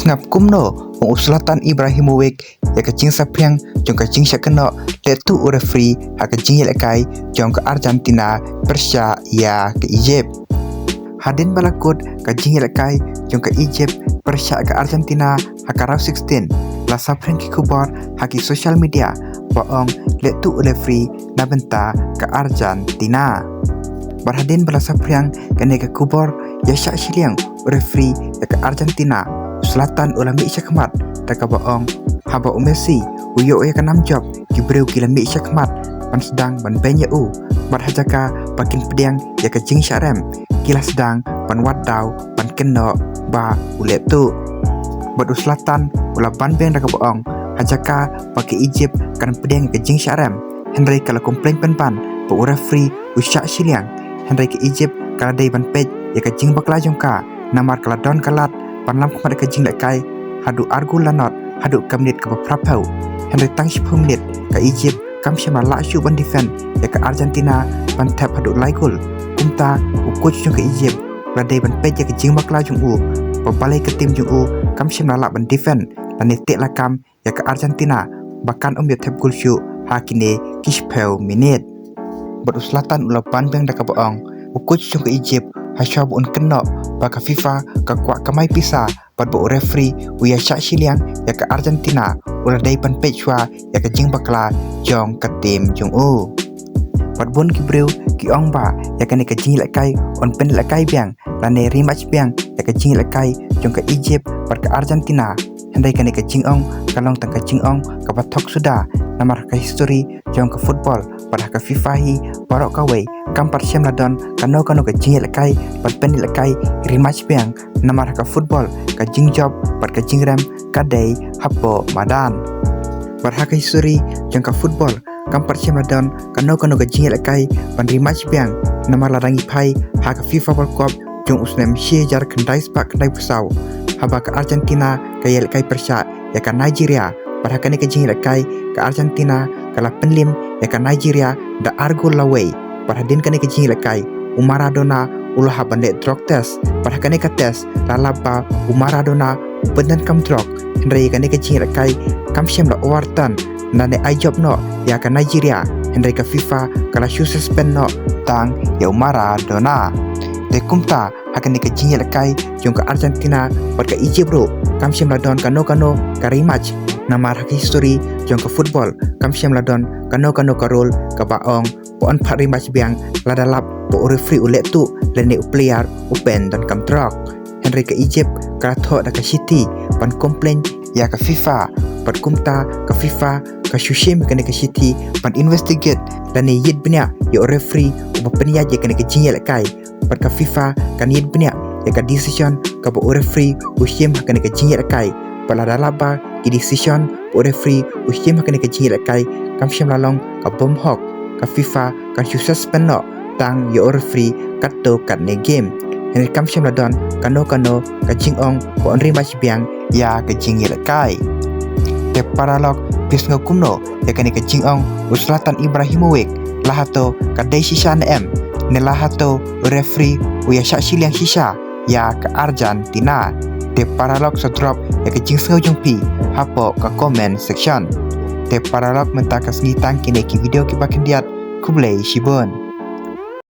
Ngap kumno ung Zlatan Ibrahimovic ya kecing sapriang jong kecing syakeno letu referee ha kecing yelekai jong ke Argentina Persia ya ke Egypt. Hadin balakut kecing yelekai jong ke Egypt Persia ke Argentina ha ke round 16 la sapriang ki kubar ha ki social media boong letu referee na benta ke Argentina. Berhadin bala sapriang kene ke kubar ya syak siliang referee ya ke Argentina Zlatan ulami syakmat taka boong haba Messi uyo ya kanam job kibreu kilami syakmat pan sedang ban benya barhajaka pakin pediang ya ke jing syarem kila sedang pan wadau pan keno ba ulet tu badu Zlatan ula ban beng taka boong hajaka pakai Egypt kan pediang ke jing syarem Henry kala komplain pan bu referee usyak siliang Henry ke Egypt kala dai ban pej ya ke jing bakla jongka namar kala don kalat panlam kepada kejing lekai hadu argu lanot hadu kamnit ke beberapa Henry tang 10 menit ke Egypt kam syama lakshu ban defend ya ke Argentina ban tap hadu laigul kumta ukut jong ke Egypt badai ban pej ya kejing bakla jong bebalai ke tim jong kam syama lak ban defend dan netek lakam ya ke Argentina bahkan ya tap gol syu hakine kispel menit badu Zlatan ula ban beng dak boong ukut jong ke Egypt hasyab un keno baka FIFA ka kwa kamai pisa pat bo referee uya syak siliang ya ke Argentina ula dai pan pechwa ya ke jing bakla jong ke tim jong pat bon kibreu ki ong ba ya ke ne ke jing lekai on pen lekai biang lane rematch biang ya ke jing lekai jong ke Egypt pat ke Argentina handai ke ne ke jing ong kalong tang ke jing ong ka batok sudah namar ke history jong ke football pada ke FIFA hi barok kawai kampar syam ladon kano ke jing lekai pat pen lekai rematch biang namar ke football ke jing job pat ke jing rem kadai hapo madan pada ke history jong ke football kampar syam ladon kano ke jing lekai pan rematch biang namar ladangi pai ha ke FIFA World Cup jong usnem shi jar kendai spak kendai pusau haba ke Argentina ke lekai Persia ya ke Nigeria pada ke jing lekai ke Argentina kala penlim ya ke Nigeria da argo laway perhadin kene ke jing lekai Maradona ulah habande drug test pada kene ke test lalaba Maradona benan kam drug Henry kene ke jing lekai kam syam la wartan nane ai job no ya ke Nigeria Henry ke FIFA kala shu suspend no tang ya Maradona de kumta hakane ke jing lekai jong ke Argentina pat ke Egypt bro kam syam la don kano ke rematch namar hak history jong ke football kam syam la don kano ke role ke baong pon pat rematch biang ladalap po referee ulet tu lene player open dan kam drug Henry ke Egypt kala tho da ke City pan komplain ya ke FIFA pat kumta ke FIFA ke shushim kene ke City pan investigate lene yit bnya yo referee upenia je kene ke jing lekai pat ke FIFA kan yit bnya ya ke decision ke bo referee ushim kene ke jing lekai pala dalaba ki decision bo referee ushim kene ke jing lekai kam syam lalong ke bom hok ke FIFA kan suspend no tang yo referee kato kat ne game Henry kam syam ladon kano ke jing ong bo rematch biang ya ke jing lekai te paralog pis ngakumno ya kene ke jing ong Zlatan Ibrahimovic lahato kadai sisa em ne lahato referee uya syak siliang sisa ya ke Argentina te paralog sa drop ya ke jing sau jong pi hapo ke comment section te paralog mentakas ngitang kene ki video ki bakin diat kublai shibon